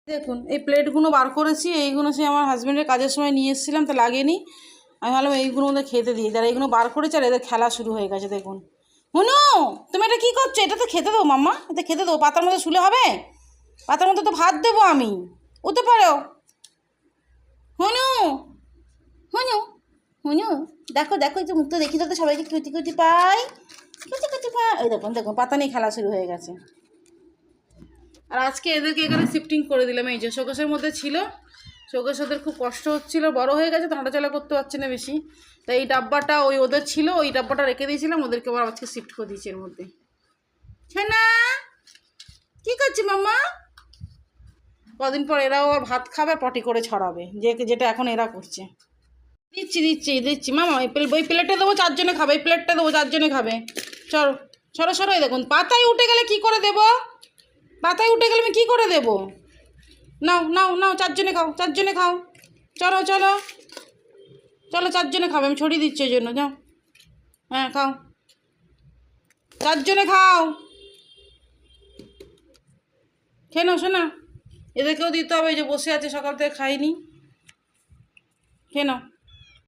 দেখুন এই প্লেটগুলো বার করেছি, এইগুলো সে আমার হাজব্যান্ডের কাজের সময় নিয়ে এসেছিলাম, তা লাগেনি। আমি ভাবলাম এইগুলো ওদের খেতে দিই, যারা এইগুলো বার করেছে আর এদের খেলা শুরু হয়ে গেছে। দেখুন হুনু, তুমি এটা কী করছো? এটা তো খেতে দেবো মাম্মা, এটা খেতে দেবো। পাতার মধ্যে শুলে হবে? পাতার মধ্যে তো ভাত দেবো আমি, উঠতে পারো। হুনু হুনু হুনু, দেখো দেখো, এই যে মুখটা দেখি তো সবাইকে কুচি কুচি পাই, কুচি কুচি পাই। ওই দেখুন দেখুন, পাতা নিয়ে খেলা শুরু হয়ে গেছে। আর আজকে এদেরকে এখানে শিফটিং করে দিলাম। এই যে শোকেসের মধ্যে ছিল, শোকেস ওদের খুব কষ্ট হচ্ছিল, বড় হয়ে গেছে তো হাঁটাচলা করতে পারছে না বেশি, তাই এই ডাব্বাটা ওই ওদের ছিল, ওই ডাব্বাটা রেখে দিয়েছিলাম, ওদেরকে আবার আজকে শিফট করে দিয়েছি এর মধ্যে। না কী করছি মাম্মা? কদিন পর এরাও আর ভাত খাবে, পটি করে ছড়াবে, যেটা এখন এরা করছে। দিচ্ছি দিচ্ছি দিচ্ছি মামা, ওই প্লেটটা দেবো, চারজনে খাবে, এই প্লেটটা দেবো, চারজনে খাবে। সরো সরো সরো। এই দেখুন পাতায় উঠে গেলে কি করে দেবো, পাতায় উঠে গেলে আমি কী করে দেবো? নাও নাও নাও, চারজনে খাও, চারজনে খাও। চলো চলো চলো, চারজনে খাবে, আমি ছড়িয়ে দিচ্ছি ওই জন্য। যাও, হ্যাঁ খাও, চারজনে খাও। খেয়ে নাও শোনা, এদেরকেও দিতে হবে, এই যে বসে আছে সকাল থেকে খাইনি। খেয়ে নাও।